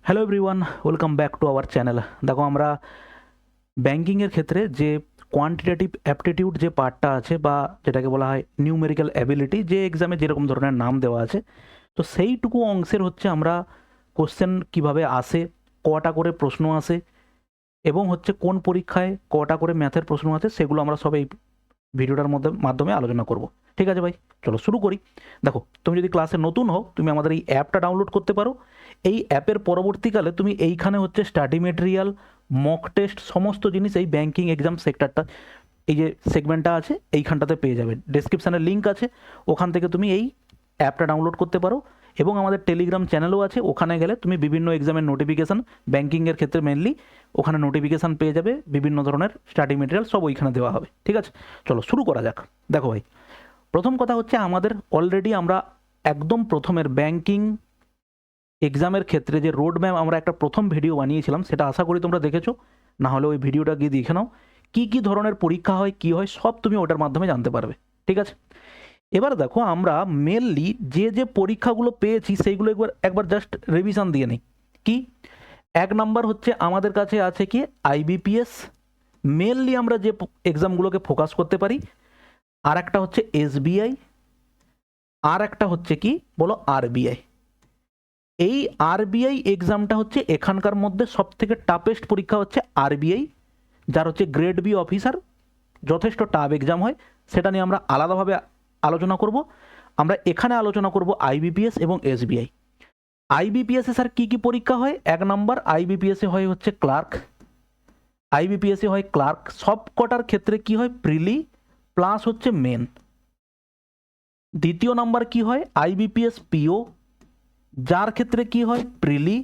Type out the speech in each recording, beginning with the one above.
Hello everyone, welcome back to our channel. দেখো, আমরা ব্যাঙ্কিংয়ের ক্ষেত্রে যে কোয়ান্টিটেটিভ অ্যাপটিটিউড যে পার্টটা আছে, বা যেটাকে বলা হয় নিউমেরিক্যাল অ্যাবিলিটি, যে এক্সামে যেরকম ধরনের নাম দেওয়া আছে, তো সেইটুকু অংশের হচ্ছে আমরা কোশ্চেন কিভাবে আসে, কটা করে প্রশ্ন আসে, এবং হচ্ছে কোন পরীক্ষায় কটা করে ম্যাথের প্রশ্ন আছে, সেগুলো আমরা সব এই ভিডিওটার মাধ্যমে আলোচনা করব। ঠিক আছে ভাই, চলো শুরু করি। দেখো, তুমি যদি ক্লাসে নতুন হও, তুমি আমাদের এই অ্যাপটা ডাউনলোড করতে পারো। এই অ্যাপের পরবর্তীকালে তুমি এইখানে হচ্ছে স্টাডি মেটেরিয়াল, মক টেস্ট, সমস্ত জিনিস এই ব্যাঙ্কিং এক্সাম সেক্টরটা, এই যে সেগমেন্টটা আছে এইখানটাতে পেয়ে যাবে। ডেসক্রিপশানে লিঙ্ক আছে, ওখান থেকে তুমি এই অ্যাপটা ডাউনলোড করতে পারো। এবং আমাদের টেলিগ্রাম চ্যানেলও আছে, ওখানে গেলে তুমি বিভিন্ন এক্সামের নোটিফিকেশান, ব্যাঙ্কিংয়ের ক্ষেত্রে মেনলি ওখানে নোটিফিকেশান পেয়ে যাবে। বিভিন্ন ধরনের স্টাডি মেটেরিয়াল সব ওইখানে দেওয়া হবে। ঠিক আছে, চলো শুরু করা যাক। দেখো ভাই, প্রথম কথা হচ্ছে আমাদের অলরেডি আমরা একদম প্রথমের ব্যাঙ্কিং এক্সামের ক্ষেত্রে যে রোড ম্যাপ আমরা একটা প্রথম ভিডিও বানিয়েছিলাম, সেটা আশা করি তোমরা দেখেছো। না হলে ওই ভিডিওটা গিয়ে দেখে নাও। কী কী ধরনের পরীক্ষা হয়, কী হয়, সব তুমি ওটার মাধ্যমে জানতে পারবে। ঠিক আছে, এবার দেখো, আমরা মেনলি যে যে পরীক্ষাগুলো পেয়েছি সেইগুলো একবার জাস্ট রিভিশন দিয়ে নিই। কি, এক নাম্বার হচ্ছে আমাদের কাছে আছে কি আইবিপিএস, মেনলি আমরা যে এক্সামগুলোকে ফোকাস করতে পারি। আর একটা হচ্ছে এসবিআই, আর একটা হচ্ছে কি বলো আরবিআই। এই আরবিআই এক্সামটা হচ্ছে এখানকার মধ্যে সব থেকে টাফেস্ট পরীক্ষা হচ্ছে আরবিআই, যার হচ্ছে গ্রেড বি অফিসার, যথেষ্ট টাফ এক্সাম হয়। সেটা নিয়ে আমরা আলাদাভাবে আলোচনা করব। আমরা এখানে আলোচনা করব আইবিপিএস এবং এসবিআই। আইবিপিএসে স্যার কী কী পরীক্ষা হয়? এক নম্বর, আইবিপিএসে হয় হচ্ছে ক্লার্ক। আইবিপিএসে হয় ক্লার্ক, সব কটার ক্ষেত্রে কি হয় প্রিলি প্লাস হচ্ছে মেন। দ্বিতীয় নাম্বার কি হয় আইবিপিএস পিও, যার ক্ষেত্রে কি হয় প্রিলি,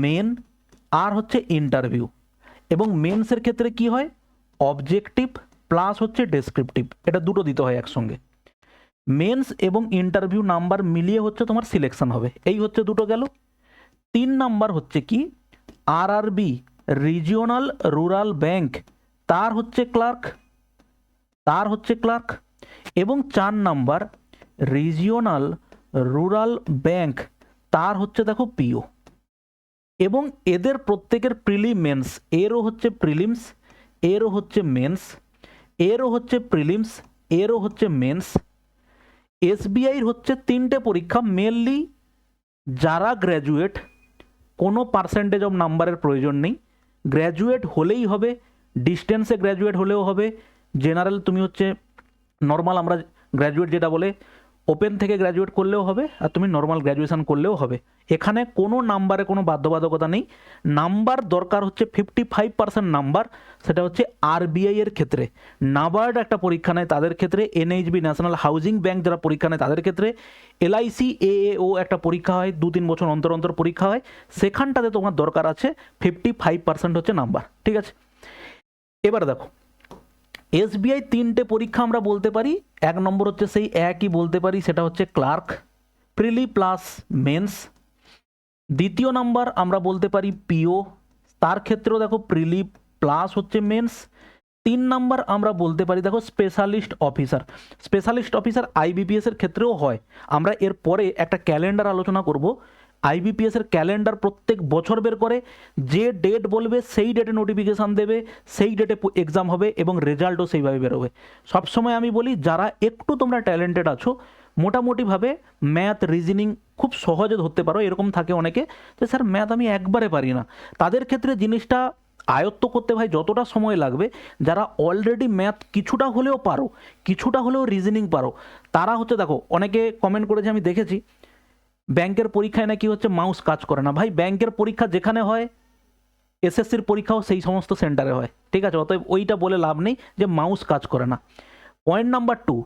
মেন আর হচ্ছে ইন্টারভিউ। এবং মেন্সের ক্ষেত্রে কি হয় অবজেক্টিভ প্লাস হচ্ছে ডেসক্রিপটিভ, এটা দুটো দিতে হয় একসঙ্গে। মেন্স এবং ইন্টারভিউ নাম্বার মিলিয়ে হচ্ছে তোমার সিলেকশন হবে। এই হচ্ছে দুটো গেল। তিন নাম্বার হচ্ছে কি আরআরবি, রিজিওনাল রুরাল ব্যাংক, তার হচ্ছে ক্লার্ক। এবং চার নাম্বার রিজিওনাল রুরাল ব্যাংক, তার হচ্ছে দেখো পিও। এবং এদের প্রত্যেকের প্রিলিমেন্স, এরও হচ্ছে প্রিলিমস, এরও হচ্ছে মেন্স, এরও হচ্ছে প্রিলিমস, এরও হচ্ছে মেন্স। এসবিআইর হচ্ছে তিনটে পরীক্ষা, মেনলি যারা গ্র্যাজুয়েট, কোনো পার্সেন্টেজ অফ নাম্বারের প্রয়োজন নেই, গ্র্যাজুয়েট হলেই হবে, ডিস্টেন্সে গ্র্যাজুয়েট হলেও হবে। জেনারেল তুমি হচ্ছে নর্মাল, আমরা গ্র্যাজুয়েট যেটা বলে, ওপেন থেকে গ্র্যাজুয়েট করলেও হবে, আর তুমি নর্মাল গ্র্যাজুয়েশন করলেও হবে। এখানে কোনো নাম্বারে কোনো বাধ্যবাধকতা নেই। নাম্বার দরকার হচ্ছে 55% নাম্বার, সেটা হচ্ছে আরবিআই এর ক্ষেত্রে। নাবার্ড একটা পরীক্ষা নেয় তাদের ক্ষেত্রে, এনএইচবি ন্যাশনাল হাউজিং ব্যাংক যারা পরীক্ষা নেয় তাদের ক্ষেত্রে, এলআইসি এএও একটা পরীক্ষা হয়, 2-3 বছর অন্তর অন্তর পরীক্ষা হয়, সেখানটাতে তোমার দরকার আছে 55% হচ্ছে নাম্বার। ঠিক আছে, এবার দেখো এসবিআই তিনটে পরীক্ষা আমরা বলতে পারি। এক নম্বর হচ্ছে সেই একই বলতে পারি, সেটা হচ্ছে ক্লার্ক, প্রিলি প্লাস মেন্স। দ্বিতীয় নাম্বার আমরা বলতে পারি পিও, তার ক্ষেত্রেও দেখো প্রিলি প্লাস হচ্ছে মেন্স। তিন নাম্বার আমরা বলতে পারি দেখো specialist officer. Specialist officer IBPS এর ক্ষেত্রেও হয়। আমরা এর পরে একটা ক্যালেন্ডার আলোচনা করব। আইবিপিএস এর ক্যালেন্ডার প্রত্যেক বছর বের করে, যে ডেট বলবে সেই ডেটে নোটিফিকেশান দেবে, সেই ডেটে এক্সাম হবে এবং রেজাল্টও সেইভাবে বেরোবে। সবসময় আমি বলি, যারা একটু তোমরা ট্যালেন্টেড আছো, মোটামুটিভাবে ম্যাথ রিজনিং খুব সহজে ধরতে পারো, এরকম থাকে অনেকে যে স্যার ম্যাথ আমি একবারে পারি না, তাদের ক্ষেত্রে জিনিসটা আয়ত্ত করতে ভাই যতটা সময় লাগবে, যারা অলরেডি ম্যাথ কিছুটা হলেও পারো, কিছুটা হলেও রিজনিং পারো, তারা হচ্ছে, দেখো অনেকে কমেন্ট করেছে আমি দেখেছি, ব্যাংকের পরীক্ষায় নাকি হচ্ছে মাউস কাজ করে না। ভাই, ব্যাংকের পরীক্ষা যেখানে হয়, এসএসসির পরীক্ষাও সেই সমস্ত সেন্টারে হয়। ঠিক আছে, অতএব ওইটা বলে লাভ নেই যে মাউস কাজ করে না। পয়েন্ট নাম্বার 2,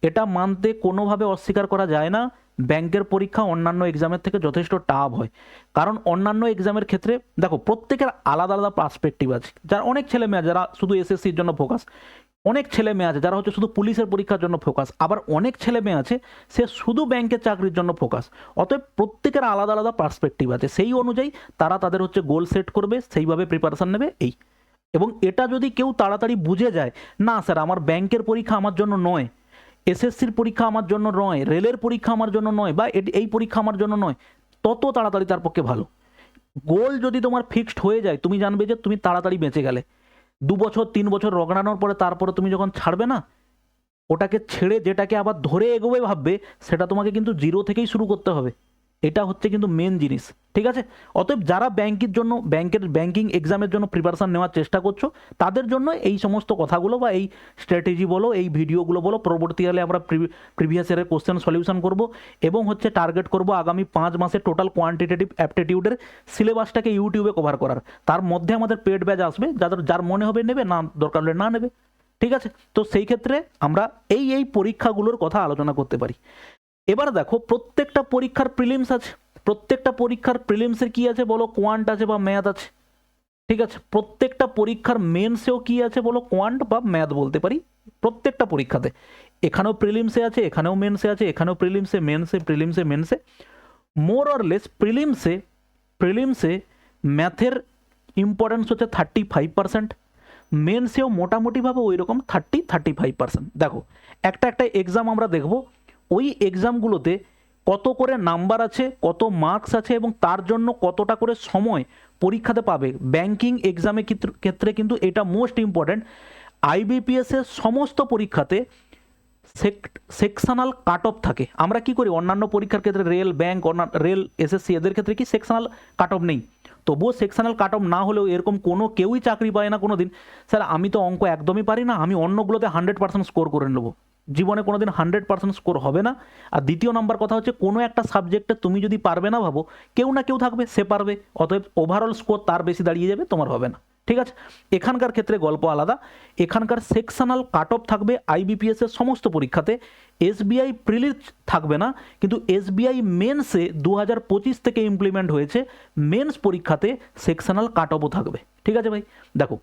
এটা মানতে কোনোভাবে অস্বীকার করা যায় না, ব্যাংকের পরীক্ষা অন্যান্য এক্সামের থেকে যথেষ্ট টাফ হয়। কারণ অন্যান্য এক্সামের ক্ষেত্রে দেখো প্রত্যেকের আলাদা আলাদা পার্সপেক্টিভ আছে। যারা অনেক ছেলে মেয়ে যারা শুধু এসএসসির জন্য ফোকাস, অনেক ছেলে মেয়ে আছে যারা হচ্ছে শুধু পুলিশের পরীক্ষার জন্য ফোকাস, আবার অনেক ছেলে মেয়ে আছে সে শুধু ব্যাংকের চাকরির জন্য ফোকাস। অতএব প্রত্যেকের আলাদা আলাদা পার্সপেক্টিভ আছে, সেই অনুযায়ী তারা তাদের হচ্ছে গোল সেট করবে, সেইভাবে প্রিপারেশান নেবে। এই এবং এটা যদি কেউ তাড়াতাড়ি বুঝে যায়, না স্যার আমার ব্যাংকের পরীক্ষা আমার জন্য নয়, এসএসসির পরীক্ষা আমার জন্য নয়, রেলের পরীক্ষা আমার জন্য নয়, বা এই পরীক্ষা আমার জন্য নয়, তত তাড়াতাড়ি তার পক্ষে ভালো। গোল যদি তোমার ফিক্সড হয়ে যায়, তুমি জানবে যে তুমি তাড়াতাড়ি বেঁচে গেলে। 2 বছর 3 বছর রগড়ানোর পরে তারপরে তুমি যখন ছাড়বে না, ওটাকে ছেড়ে যেটাকে আবার ধরে এগোবে ভাববে, সেটা তোমাকে কিন্তু জিরো থেকেই শুরু করতে হবে। এটা হচ্ছে কিন্তু মেন জিনিস, ঠিক আছে? অতএব যারা ব্যাংকিং এক্সামের জন্য প্রিপারেশান নেওয়ার চেষ্টা করছো, তাদের জন্য এই সমস্ত কথাগুলো বা এই স্ট্র্যাটেজি বলো, এই ভিডিওগুলো বলো, পরবর্তীকালে আমরা প্রিভিয়াস ইয়ারের কোশ্চেন সলিউশন করব এবং হচ্ছে টার্গেট করব আগামী 5 মাসে টোটাল কোয়ান্টিটেটিভ অ্যাপটিটিউডের সিলেবাসটাকে ইউটিউবে কভার করার। তার মধ্যে আমাদের পেড ব্যাচ আসবে, যার মনে হবে নেবে, না দরকার হলে না নেবে, ঠিক আছে? তো সেই ক্ষেত্রে আমরা এই পরীক্ষাগুলোর কথা আলোচনা করতে পারি। এবার দেখো, প্রত্যেকটা পরীক্ষার প্রিলিমস আছে, প্রত্যেকটা পরীক্ষার প্রিলিমসের কি আছে বলো, কোয়ান্ট আছে বা ম্যাথ আছে, ঠিক আছে? প্রত্যেকটা পরীক্ষার মেন্সেও কি আছে বলো, কোয়ান্ট বা ম্যাথ বলতে পারি। প্রত্যেকটা পরীক্ষাতে, এখানেও প্রিলিমসে আছে, এখানেও মেন্সে আছে, এখানেও প্রিলিমসে মেন্সে মোর অর লেস। প্রিলিমসে ম্যাথের ইম্পর্টেন্স হচ্ছে 35%, মেন্সেও মোটামুটিভাবে ওই রকম 35%। দেখো, একটা এক্সাম আমরা দেখব, ওই এক্সামগুলোতে কত করে নাম্বার আছে, কত মার্কস আছে এবং তার জন্য কতটা করে সময় পরীক্ষাতে পাবে। ব্যাংকিং এক্সামের ক্ষেত্রে কিন্তু এটা মোস্ট ইম্পর্ট্যান্ট। আইবিপিএসের সমস্ত পরীক্ষাতে সেকশনাল কাট অফ থাকে। আমরা কি করি, অন্যান্য পরীক্ষার ক্ষেত্রে রেল, ব্যাংক, রেল, এসএসসি এদের ক্ষেত্রে কি সেকশনাল কাট অফ নেই? তবুও সেকশনাল কাট অফ না হলেও এরকম কেউই চাকরি পায় না কোনো দিন, স্যার আমি তো অঙ্ক একদমই পারি না, আমি অন্যগুলোতে 100% স্কোর করে নেবো। জীবনে কোনো দিন 100% স্কোর হবে না। আর দ্বিতীয় নাম্বার কথা হচ্ছে, কোনো একটা সাবজেক্টে তুমি যদি পারবে না ভাবো, কেউ না কেউ থাকবে সে পারবে, অতএব ওভারঅল স্কোর তার বেশি দাঁড়িয়ে যাবে, তোমার হবে না, ঠিক আছে? এখানকার ক্ষেত্রে গল্প আলাদা। এখানকার সেকশনাল কাট অফ থাকবে আইবিপিএস এর সমস্ত পরীক্ষাতে। এসবিআই প্রিলির থাকবে না, কিন্তু এসবিআই মেন্সে 2025 থেকে ইমপ্লিমেন্ট হয়েছে, মেন্স পরীক্ষাতে সেকশনাল কাট অফও থাকবে, ঠিক আছে ভাই? দেখো,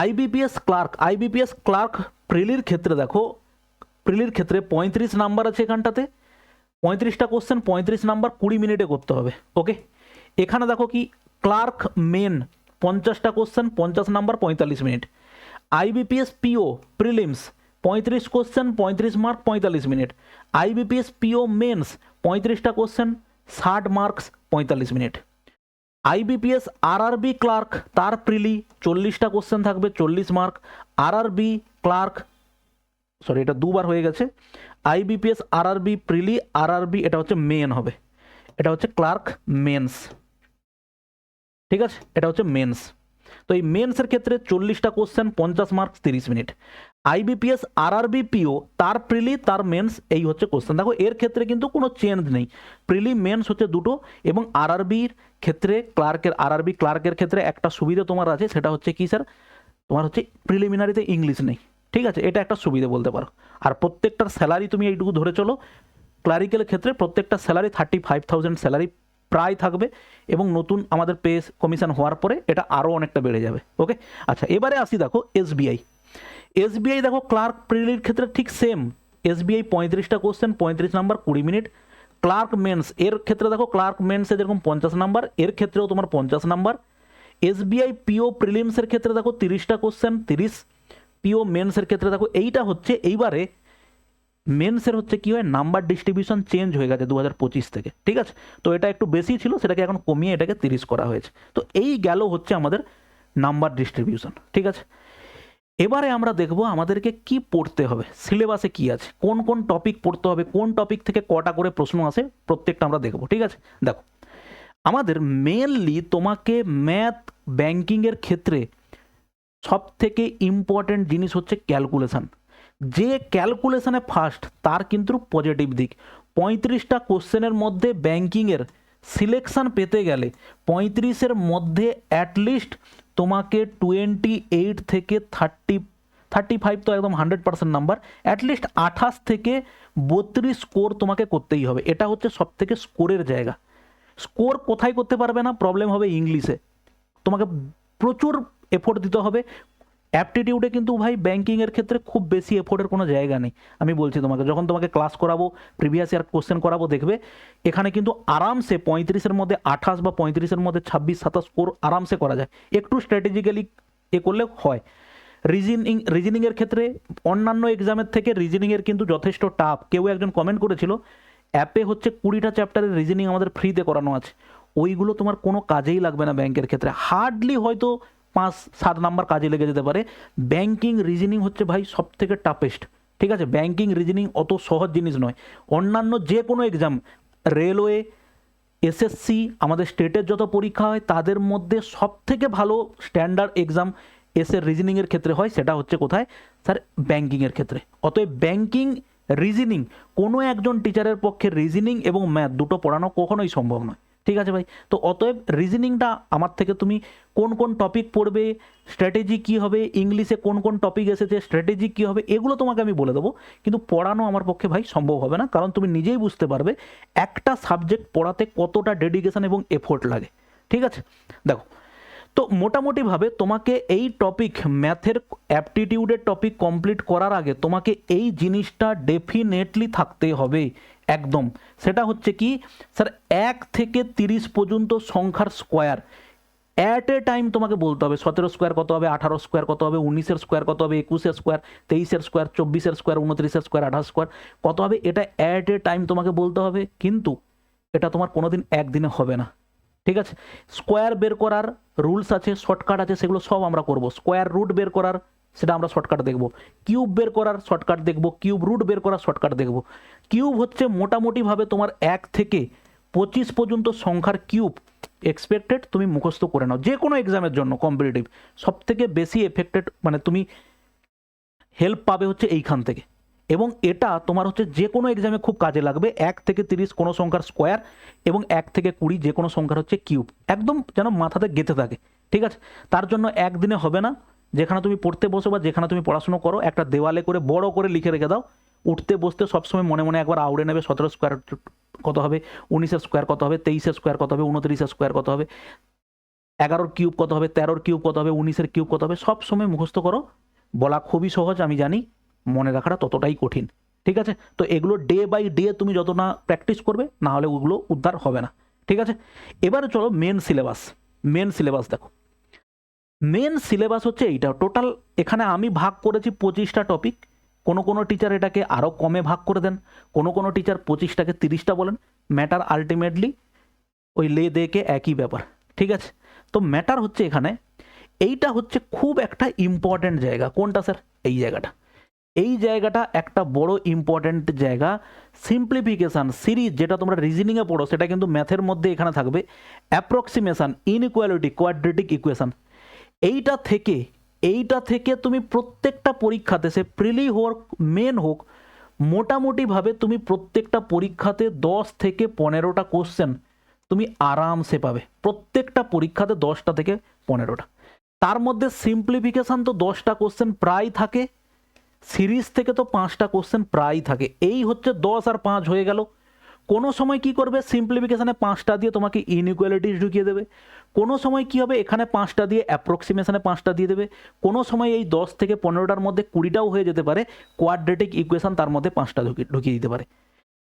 আইবিপিএস ক্লার্ক প্রিলির ক্ষেত্রে দেখো, প্রিলির ক্ষেত্রে 35 নাম্বার আছে এখানটাতে, 35টা কোশ্চেন, 35 নাম্বার, 20 মিনিটে করতে হবে, ওকে? এখানে দেখো কি, ক্লার্ক মেন 50টা question, 50 number, 45 minute. IBPS PO prelims 35 question, 35 mark, 45 minute. IBPS PO mains 35টা question, 60 marks, 45 minute. IBPS RRB clerk তার প্রিলি 40টা কোশ্চেন থাকবে, 40 মার্ক। আরআরবি ক্লার্ক, সরি এটা দুবার হয়ে গেছে, আইবিপিএস আরআরবি প্রিলি, আরআরবি এটা হচ্ছে মেন হবে, এটা হচ্ছে ক্লার্ক মেন্স, ঠিক আছে? এটা হচ্ছে মেন্স। তো এই মেন্সের ক্ষেত্রে 40টা question, 50 marks, 30 minute. IBPS RRB PO তার প্রিলি তার মেন্স, এই হচ্ছে কোশ্চেন। দেখো, এর ক্ষেত্রে কিন্তু কোনো চেঞ্জ নেই, প্রিলি মেন্স হচ্ছে দুটো। এবং আরআরবির ক্ষেত্রে আরআরবি ক্লার্কের ক্ষেত্রে একটা সুবিধা তোমার আছে, সেটা হচ্ছে কি স্যার, তোমার হচ্ছে প্রিলিমিনারিতে ইংলিশ নেই, ঠিক আছে? এটা একটা সুবিধা বলতে পারো। আর প্রত্যেকটার স্যালারি তুমি এইটুকু ধরে চলো, ক্লারিক্যালের ক্ষেত্রে প্রত্যেকটা স্যালারি 35,000 স্যালারি প্রায় থাকবে, এবং নতুন আমাদের পে কমিশন হওয়ার পরে এটা আরও অনেকটা বেড়ে যাবে, ওকে? আচ্ছা, এবারে আসি, দেখো এসবিআই দেখো ক্লার্ক প্রিলির ক্ষেত্রে ঠিক সেম। এসবিআই 35টা question, 35 number, 20 minute. Clerk mains এর ক্ষেত্রে দেখো, ক্লার্ক মেন্সে যেরকম 50 নাম্বার, এর ক্ষেত্রেও তোমার 50 নাম্বার। এসবিআই পিও প্রিলিমসের ক্ষেত্রে দেখো 30টা কোশ্চেন, 30। পিও মেন্সের ক্ষেত্রে দেখো, এইটা হচ্ছে এইবারে মেন্সের হচ্ছে কি হয়, নাম্বার ডিস্ট্রিবিউশন চেঞ্জ হয়ে গেছে 2025 থেকে, ঠিক আছে? তো এটা একটু বেশি ছিল, সেটাকে এখন কমিয়ে এটাকে 30 করা হয়েছে। তো এই গেল হচ্ছে আমাদের নাম্বার ডিস্ট্রিবিউশন, ঠিক আছে? এবারে আমরা দেখব আমাদেরকে কি পড়তে হবে, সিলেবাসে কি আছে, কোন কোন টপিক পড়তে হবে, কোন টপিক থেকে কটা করে প্রশ্ন আসে, প্রত্যেকটা আমরা দেখব, ঠিক আছে? দেখো, আমাদের মেনলি তোমাকে ম্যাথ ব্যাংকিংয়ের ক্ষেত্রে সব থেকে ইম্পর্টেন্ট জিনিস হচ্ছে ক্যালকুলেশন। যে ক্যালকুলেশনে ফার্স্ট, তার কিন্তু পজিটিভ দিক। 35টা কোশ্চেনের মধ্যে ব্যাংকিংয়ের সিলেকশন পেতে গেলে 35-এর মধ্যে অ্যাটলিস্ট তোমাকে 28 থেকে 35 তো একদম 100% নাম্বার, অ্যাটলিস্ট 28 থেকে 32 স্কোর তোমাকে করতেই হবে। এটা হচ্ছে সব থেকে স্কোরের জায়গা। স্কোর কোথায় করতে পারবে না, প্রবলেম হবে ইংলিশে, তোমাকে প্রচুর এফোর্ট দিতে হবে। অ্যাপটিটিউডে কিন্তু ভাই ব্যাংকিংয়ের ক্ষেত্রে খুব বেশি এফোর্টের কোনো জায়গা নেই। আমি বলছি তোমাকে, যখন তোমাকে ক্লাস করাবো, প্রিভিয়াস ইয়ার কোশ্চেন করাবো, দেখবে এখানে কিন্তু আরামসে 35-এর মধ্যে 28 বা 35-এর মধ্যে 26-27 স্কোর আরামসে করা যায়, একটু স্ট্র্যাটেজিক্যালি করলে হয়। রিজনিংয়ের ক্ষেত্রে অন্যান্য এক্সামের থেকে রিজনিংয়ের কিন্তু যথেষ্ট টাফ। কেউ একজন কমেন্ট করেছিল, অ্যাপে হচ্ছে 20টা চ্যাপ্টারের রিজনিং আমাদের ফ্রিতে করানো আছে, ওইগুলো তোমার কোনো কাজেই লাগবে না ব্যাংকের ক্ষেত্রে, হার্ডলি হয়তো 5-7 নাম্বার কাজে লেগে যেতে পারে। ব্যাংকিং রিজনিং হচ্ছে ভাই সব থেকে টাফেস্ট, ঠিক আছে? ব্যাংকিং রিজনিং অত সহজ জিনিস নয়। অন্যান্য যে কোনো এক্সাম, রেলওয়ে, এসএসসি, আমাদের স্টেটের যত পরীক্ষা হয় তাদের মধ্যে সব থেকে ভালো স্ট্যান্ডার্ড এক্সাম এসের রিজনিংয়ের ক্ষেত্রে হয়, সেটা হচ্ছে কোথায় স্যার? ব্যাংকিংয়ের ক্ষেত্রে। অতএব ব্যাংকিং রিজনিং কোনো একজন টিচারের পক্ষে রিজনিং এবং ম্যাথ দুটো পড়ানো কখনোই সম্ভব নয়, ঠিক আছে ভাই? তো অতএব রিজনিংটা আমার থেকে তুমি কোন কোন টপিক পড়বে, স্ট্র্যাটেজি কী হবে, ইংলিশে কোন কোন টপিক এসেছে, স্ট্র্যাটেজি কী হবে, এগুলো তোমাকে আমি বলে দেবো, কিন্তু পড়ানো আমার পক্ষে ভাই সম্ভব হবে না, কারণ তুমি নিজেই বুঝতে পারবে একটা সাবজেক্ট পড়াতে কতটা ডেডিকেশন এবং এফোর্ট লাগে, ঠিক আছে? দেখো, তো মোটামুটিভাবে তোমাকে এই টপিক ম্যাথের অ্যাপটিটিউডের টপিক কমপ্লিট করার আগে তোমাকে এই জিনিসটা ডেফিনেটলি থাকতে হবে একদম। সেটা হচ্ছে কি স্যার, 1 থেকে 30 পর্যন্ত সংখ্যার স্কোয়ার অ্যাট এ টাইম তোমাকে বলতে হবে। 17 স্কোয়ার কত হবে, 18 স্কোয়ার কত হবে, 19-এর স্কোয়ার কত হবে, 21-এর স্কোয়ার, 23-এর স্কোয়ার, 24-এর স্কোয়ার, 29-এর স্কোয়ার, 28 স্কোয়ার কত হবে, এটা অ্যাট এ টাইম তোমাকে বলতে হবে। কিন্তু এটা তোমার কোনোদিন একদিনে হবে না, ঠিক আছে? স্কোয়ার বের করার রুলস আছে, শর্টকাট আছে, সেগুলো সব আমরা করব। স্কোয়ার রুট বের করার সেটা আমরা শর্টকাট দেখব, কিউব বের করার শর্টকাট দেখব, কিউব রুট বের করার শর্টকাট দেখব। কিউব হচ্ছে মোটামুটিভাবে তোমার 1 থেকে 25 পর্যন্ত সংখ্যার কিউব এক্সপেক্টেড তুমি মুখস্থ করে নাও যে কোনো এক্সামের জন্য। কম্পিটিটিভ সব থেকে বেশি এফেক্টেড মানে তুমি হেল্প পাবে হচ্ছে এইখান থেকে, এবং এটা তোমার হচ্ছে যে কোনো এক্সামে খুব কাজে লাগবে। 1 থেকে 30 কোনো সংখ্যার স্কোয়ার এবং 1 থেকে 20 যে কোনো সংখ্যার হচ্ছে কিউব, একদম যেন মাথাতে গেঁথে থাকে, ঠিক আছে? তার জন্য একদিনে হবে না। যেখানে তুমি পড়তে বসো বা যেখানে তুমি পড়াশুনো করো, একটা দেওয়ালে করে বড় করে লিখে রেখে দাও। উঠতে বসতে সবসময় মনে মনে একবার আউড়ে নেবে 17 স্কোয়ার কত হবে, 19-এর স্কোয়ার কত হবে, 23-এর স্কোয়ার কত হবে, 29-এর স্কোয়ার কত হবে, 11-র কিউব কত হবে, 13-র কিউব কত হবে, 19-এর কিউব কত হবে, সব সময় মুখস্থ করো। বলা খুবই সহজ আমি জানি, মনে রাখাটা ততটাই কঠিন, ঠিক আছে? তো এগুলো ডে বাই ডে তুমি যত না প্র্যাকটিস করবে, না হলে ওগুলো উদ্ধার হবে না, ঠিক আছে? এবারে চলো মেন সিলেবাস। মেন সিলেবাস দেখো, মেন সিলেবাস হচ্ছে এইটা টোটাল। এখানে আমি ভাগ করেছি 25টা টপিক। কোনো কোনো টিচার এটাকে আরও কমে ভাগ করে দেন, কোনো কোনো টিচার 25টাকে 30টা বলেন। ম্যাটার আলটিমেটলি ওই লে দেকে একই ব্যাপার, ঠিক আছে? তো ম্যাটার হচ্ছে এখানে এইটা হচ্ছে খুব একটা ইম্পর্ট্যান্ট জায়গা। কোনটা স্যার? এই জায়গাটা। এই জায়গাটা একটা বড় ইম্পর্ট্যান্ট জায়গা। সিম্পলিফিকেশান সিরিজ যেটা তোমরা রিজনিংয়ে পড়ো সেটা কিন্তু ম্যাথের মধ্যে এখানে থাকবে। অ্যাপ্রক্সিমেশান, ইনইকুয়ালিটি, কোয়াড্রেটিক ইকুয়েশান, এইটা থেকে তুমি প্রত্যেকটা পরীক্ষাতে, সে প্রিলি হোক মেন হোক, মোটামুটিভাবে তুমি প্রত্যেকটা পরীক্ষাতে 10 থেকে 15টা কোশ্চেন তুমি আরামসে পাবে। প্রত্যেকটা পরীক্ষাতে 10টা থেকে 15টা। তার মধ্যে সিম্পলিফিকেশান তো 10টা কোশ্চেন প্রায় থাকে, সিরিজ থেকে তো 5টা কোশ্চেন প্রায় থাকে। এই হচ্ছে 10 আর 5 হয়ে গেল। কোনো সময় কি করবে, সিম্পলিফিকেশানে 5টা দিয়ে তোমাকে ইনইকুয়ালিটিস ঢুকিয়ে দেবে। কোনো সময় কি হবে, এখানে 5টা দিয়ে অ্যাপ্রক্সিমেশানে 5টা দিয়ে দেবে। কোনো সময় এই 10 থেকে 15টার মধ্যে 20টাও হয়ে যেতে পারে, কোয়াড্রেটিক ইকুয়েশান তার মধ্যে 5টা ঢুকিয়ে দিতে পারে।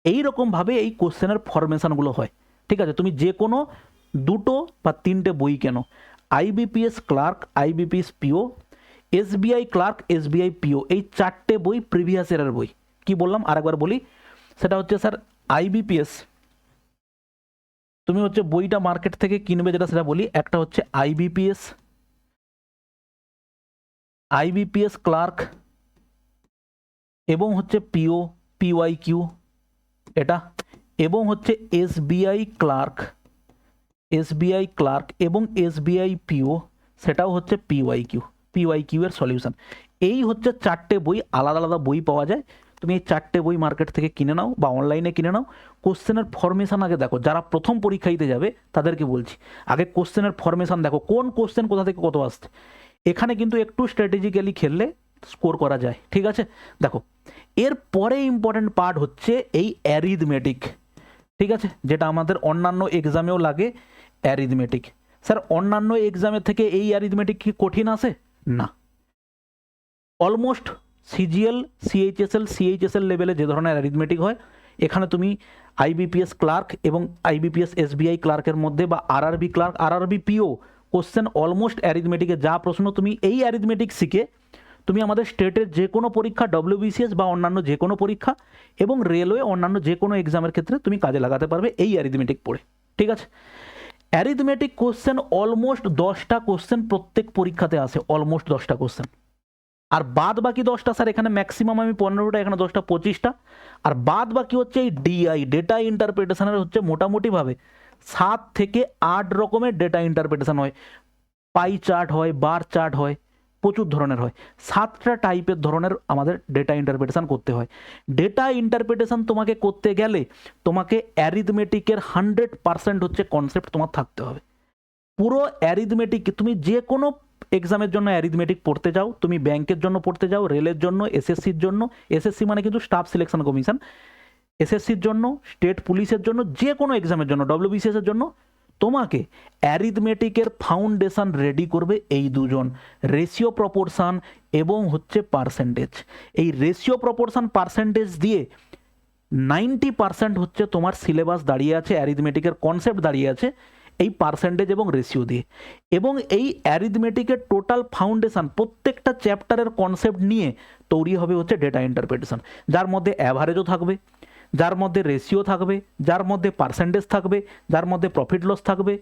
এই রকমভাবে এই কোশ্চেনের ফরমেশানগুলো হয়, ঠিক আছে? তুমি যে কোনো 2টো বা 3টে বই কেন, IBPS clerk, IBPS PO, SBI clerk, SBI PO, এই 4টে বই প্রিভিয়াস ইয়ারের বই। কি বললাম আরেকবার বলি, সেটা হচ্ছে স্যার আইবিপিএস তুমি হচ্ছে বইটা মার্কেট থেকে কিনবে, যেটা সেটা বলি। একটা হচ্ছে আইবিপিএস ক্লার্ক এবং হচ্ছে পিও, পিওয়াইকিউ এটা, এবং হচ্ছে এসবিআই ক্লার্ক এবং এসবিআই পিও, সেটাও হচ্ছে পিওয়াইকিউ এর সলিউশন। এই হচ্ছে 4টে বই, আলাদা আলাদা বই পাওয়া যায়। তুমি এই 4টে বই মার্কেট থেকে কিনে নাও বা অনলাইনে কিনে নাও। কোশ্চেনের ফরমেশান আগে দেখো। যারা প্রথম পরীক্ষা দিতে যাবে তাদেরকে বলছি, আগে কোশ্চেনের ফরমেশান দেখো, কোন কোশ্চেন কোথা থেকে কত আসছে। এখানে কিন্তু একটু স্ট্র্যাটেজিক্যালি খেললে স্কোর করা যায়, ঠিক আছে? দেখো, এর পরে ইম্পর্টেন্ট পার্ট হচ্ছে এই অ্যারিথমেটিক, ঠিক আছে? যেটা আমাদের অন্যান্য এক্সামেও লাগে, অ্যারিথমেটিক। স্যার অন্যান্য এক্সামের থেকে এই অ্যারিথমেটিক কি কঠিন আসে? না, অলমোস্ট সিজিএল, সিএইচএসএল লেভেলে যে ধরনের অ্যারিথমেটিক হয়, এখানে তুমি আইবিপিএস ক্লার্ক এবং আইবিপিএস এসবিআই ক্লার্কের মধ্যে বা RRB clerk, RRB PO question almost অ্যারিথমেটিকে যা প্রশ্ন, তুমি এই অ্যারিথমেটিক শিখে তুমি আমাদের স্টেটের যে কোনো পরীক্ষা, ডব্লিউবিসিএস বা অন্যান্য যে কোনো পরীক্ষা এবং রেলওয়ে অন্যান্য যে কোনো এক্সামের ক্ষেত্রে তুমি কাজে লাগাতে পারবে এই অ্যারিথমেটিক পড়ে, ঠিক আছে? অ্যারিথমেটিক কোশ্চেন অলমোস্ট 10টা কোশ্চেন প্রত্যেক পরীক্ষাতে আসে, অলমোস্ট 10টা কোশ্চেন। আর বাদ বাকি 10টা স্যার এখানে ম্যাক্সিমাম আমি 15টা, এখানে 10টা 25টা, আর বাদ বাকি হচ্ছে এই ডিআই ডেটা ইন্টারপ্রিটেশনের হচ্ছে মোটামুটিভাবে 7 থেকে 8 রকমের ডেটা ইন্টারপ্রিটেশন হয়। পাই চার্ট হয়, বার চার্ট হয়, প্রচুর ধরনের হয়। 7টা টাইপের ধরনের আমাদের ডেটা ইন্টারপ্রিটেশন করতে হয়। ডেটা ইন্টারপ্রিটেশন তোমাকে করতে গেলে তোমাকে অ্যারিথমেটিকের 100% হচ্ছে কনসেপ্ট তোমার থাকতে হবে। পুরো অ্যারিথমেটিক, তুমি যে কোনো এক্সামের জন্য অ্যারিথমেটিক পড়তে যাও, তুমি ব্যাংকের জন্য পড়তে যাও, রেলের জন্য, এসএসসির জন্য, এসএসসি মানে কিন্তু স্টাফ সিলেকশন কমিশন, এসএসসির জন্য, স্টেট পুলিশের জন্য, যে কোনো এক্সামের জন্য, ডব্লিউবিসিএস এর জন্য তোমাকে অ্যারিথমেটিকের ফাউন্ডেশন রেডি করবে এই দুজন, রেশিও প্রপোর্শন এবং হচ্ছে পার্সেন্টেজ। এই রেশিও প্রপোর্শন পার্সেন্টেজ দিয়ে 90% হচ্ছে তোমার সিলেবাস দাঁড়িয়ে আছে, অ্যারিথমেটিকের কনসেপ্ট দাঁড়িয়ে আছে এই পার্সেন্টেজ এবং রেশিও দিয়ে। এবং এই অ্যারিথমেটিকের টোটাল ফাউন্ডেশন প্রত্যেকটা চ্যাপ্টারের কনসেপ্ট নিয়ে তৈরি হবে হচ্ছে ডেটা ইন্টারপ্রিটেশন, যার মধ্যে অ্যাভারেজও থাকবে, যার মধ্যে রেশিও থাকবে, যার মধ্যে পার্সেন্টেজ থাকবে, যার মধ্যে প্রফিট লস থাকবে,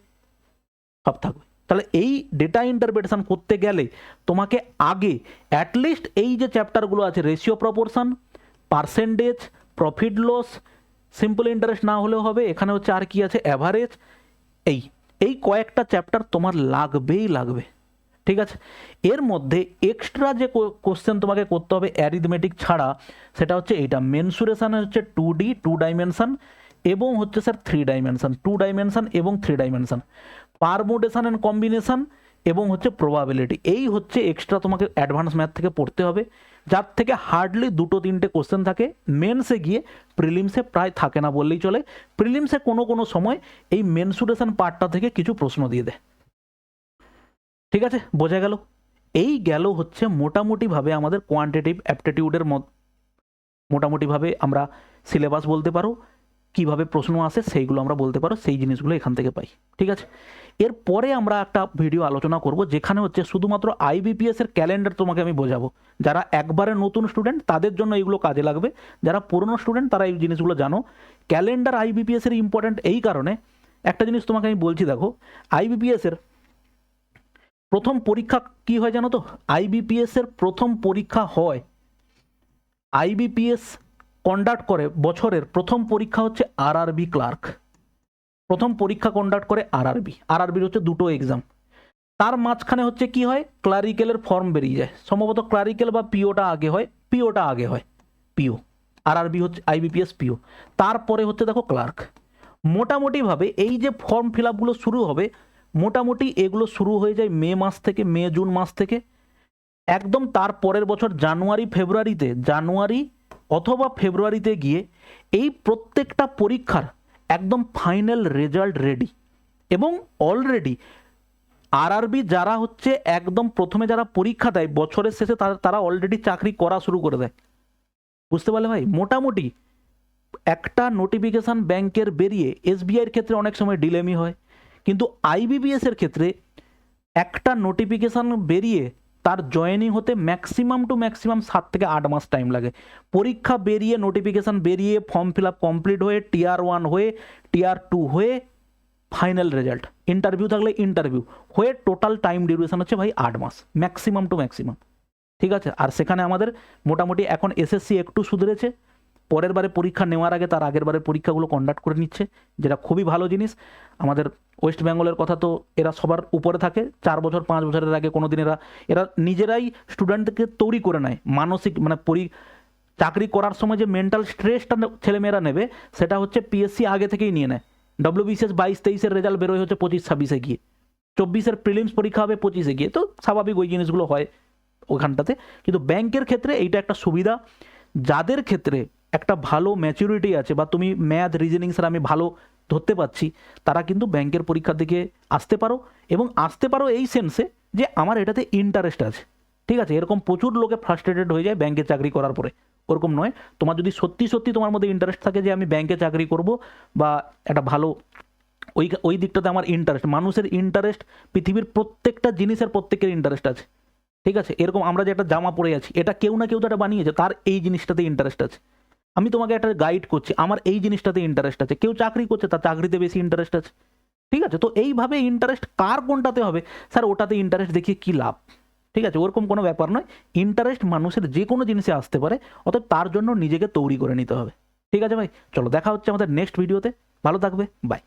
সব থাকবে। তাহলে এই ডেটা ইন্টারপ্রিটেশন করতে গেলে তোমাকে আগে অ্যাটলিস্ট এই যে চ্যাপ্টারগুলো আছে, ratio proportion, percentage, profit loss, simple interest না হলেও হবে, এখানে হচ্ছে আর কি আছে, অ্যাভারেজ, এই কয়েকটা চ্যাপ্টার তোমার লাগবেই লাগবে। ঠিক আছে, এর মধ্যে এক্সট্রা যে কোশ্চেন তোমাকে করতে হবে অ্যারিথমেটিক ছাড়া, সেটা হচ্ছে এইটা, মেনসুরেশন হচ্ছে 2D 2 ডাইমেনশন এবং হচ্ছে স্যার 3 ডাইমেনশন, 2 ডাইমেনশন এবং 3 ডাইমেনশন, পারমুটেশন অ্যান্ড কম্বিনেশন এবং হচ্ছে প্রবাবিলিটি। এই হচ্ছে এক্সট্রা তোমাকে অ্যাডভান্স ম্যাথ থেকে পড়তে হবে, যার থেকে হার্ডলি 2-3টে কোশ্চেন থাকে। মেন্সে গিয়ে প্রিলিমসে প্রায় থাকে না বললেই চলে। প্রিলিমসে কোনো কোনো সময় এই মেনসুরেশন পার্টটা থেকে কিছু প্রশ্ন দিয়ে দেয়। ঠিক আছে, বোঝা গেল? এই গেল হচ্ছে মোটামুটিভাবে আমাদের কোয়ান্টিটিভ অ্যাপটিটিউডের মোটামুটিভাবে আমরা সিলেবাস বলতে পারো, কিভাবে প্রশ্ন আসে সেইগুলো আমরা বলতে পারো, সেই জিনিসগুলো এখান থেকে পাই। ঠিক আছে, এরপরে আমরা একটা ভিডিও আলোচনা করব যেখানে হচ্ছে শুধুমাত্র আইবিপিএস এর ক্যালেন্ডার তোমাকে আমি বোঝাবো। যারা একবারে নতুন স্টুডেন্ট তাদের জন্য এইগুলো কাজে লাগবে, যারা পুরনো স্টুডেন্ট তারা এই জিনিসগুলো জানো। ক্যালেন্ডার আইবিপিএস এর ইম্পর্ট্যান্ট এই কারণে, একটা জিনিস তোমাকে আমি বলছি, দেখো আইবিপিএস এর প্রথম পরীক্ষা কি হয় জানো তো? আইবিপিএস এর প্রথম পরীক্ষা হয়, আইবিপিএস কন্ডাক্ট করে বছরের প্রথম পরীক্ষা হচ্ছে আরআরবি ক্লার্ক। প্রথম পরীক্ষা কন্ডাক্ট করে আরআরবির হচ্ছে 2টো এক্সাম। তার মাঝখানে হচ্ছে কি হয়, ক্লারিক্যালের ফর্ম বেরিয়ে যায়, সম্ভবত ক্লারিক্যাল বা পিওটা আগে হয়, পিও, আরআরবি হচ্ছে আইবিপিএস পিও, তারপরে হচ্ছে দেখো ক্লার্ক। মোটামুটিভাবে এই যে ফর্ম ফিল আপগুলো শুরু হবে, মোটামুটি এগুলো শুরু হয়ে যায় মে মাস থেকে, মে জুন মাস থেকে, একদম তার পরের বছর জানুয়ারি অথবা ফেব্রুয়ারিতে গিয়ে এই প্রত্যেকটা পরীক্ষার একদম ফাইনাল রেজাল্ট রেডি। এবং অলরেডি আরআরবি যারা হচ্ছে একদম প্রথমে যারা পরীক্ষা দেয় বছরের শেষে, তারা অলরেডি চাকরি করা শুরু করে দেয়। বুঝতে পারলে ভাই? মোটামুটি একটা নোটিফিকেশান ব্যাংকের বেরিয়ে, এসবিআইয়ের ক্ষেত্রে অনেক সময় ডিলেমি হয়, কিন্তু আইবিপিএস এর ক্ষেত্রে একটা নোটিফিকেশান বেরিয়ে তার জয়েনিং হতে ম্যাক্সিমাম 7 থেকে 8 মাস টাইম লাগে। পরীক্ষা বেরিয়ে, নোটিফিকেশান বেরিয়ে, ফর্ম ফিল আপ কমপ্লিট হয়ে, টিয়ার 1 হয়ে, টিয়ার 2 হয়ে, ফাইনাল রেজাল্ট, ইন্টারভিউ থাকলে ইন্টারভিউ হয়ে, টোটাল টাইম ডিউরেশন হচ্ছে ভাই 8 মাস, ম্যাক্সিমাম। ঠিক আছে, আর সেখানে আমাদের মোটামুটি এখন এসএসসি একটু সুধরেছে, পরের বারে পরীক্ষা নেওয়ার আগে তার আগের বারের পরীক্ষাগুলো কন্ডাক্ট করে নিচ্ছে, যেটা খুবই ভালো জিনিস। আমাদের ওয়েস্ট বেঙ্গলের কথা তো এরা সবার উপরে থাকে, 4 বছর 5 বছরের আগে কোনো দিন এরা নিজেরাই স্টুডেন্টকে তৈরি করে নেয়, মানসিক মানে চাকরি করার সময় যে মেন্টাল স্ট্রেসটা ছেলেমেয়েরা নেবে, সেটা হচ্ছে পিএসসি আগে থেকেই নিয়ে নেয়। ডব্লিউবিসিএস 22-23-এর রেজাল্ট বেরোয় হচ্ছে 25-26-এ গিয়ে, 24-এর প্রিলিমস পরীক্ষা হবে 25-এ গিয়ে, তো স্বাভাবিক ওই জিনিসগুলো হয় ওখানটাতে। কিন্তু ব্যাংকের ক্ষেত্রে এইটা একটা সুবিধা, যাদের ক্ষেত্রে একটা ভালো ম্যাচুরিটি আছে, বা তুমি ম্যাথ রিজনিং স্যার আমি ভালো ধরতে পারছি, তারা কিন্তু ব্যাংকের পরীক্ষার দিকে আসতে পারো। এবং আসতে পারো এই সেন্সে যে আমার এটাতে ইন্টারেস্ট আছে। ঠিক আছে, এরকম প্রচুর লোকে ফ্রাস্ট্রেটেড হয়ে যায় ব্যাংকে চাকরি করার পরে, ওরকম নয়। তোমার যদি সত্যি তোমার মধ্যে ইন্টারেস্ট থাকে যে আমি ব্যাংকে চাকরি করব, বা একটা ভালো ওই দিকটাতে আমার ইন্টারেস্ট, মানুষের ইন্টারেস্ট, পৃথিবীর প্রত্যেকটা জিনিসের প্রত্যেকের ইন্টারেস্ট আছে। ঠিক আছে, এরকম আমরা যে একটা জামা পরে আছি, এটা কেউ না কেউ তো এটা বানিয়েছে, তার এই জিনিসটাতে ইন্টারেস্ট আছে। আমি তোমাকে একটা গাইড করছি, আমার এই জিনিসটাতে ইন্টারেস্ট আছে। কেউ চাকরি করছে, তার চাকরিতে বেশি ইন্টারেস্ট আছে। ঠিক আছে? তো এইভাবে ইন্টারেস্ট কার কোনটাতে হবে, স্যার ওটাতে ইন্টারেস্ট দেখিয়ে কী লাভ, ঠিক আছে? ওরকম কোনো ব্যাপার নয়, ইন্টারেস্ট মানুষের যে কোনো জিনিসে আসতে পারে, অতএব তার জন্য নিজেকে তৈরি করে নিতে হবে। ঠিক আছে ভাই, চলো দেখা হচ্ছে আমাদের নেক্সট ভিডিওতে, ভালো থাকবে, বাই।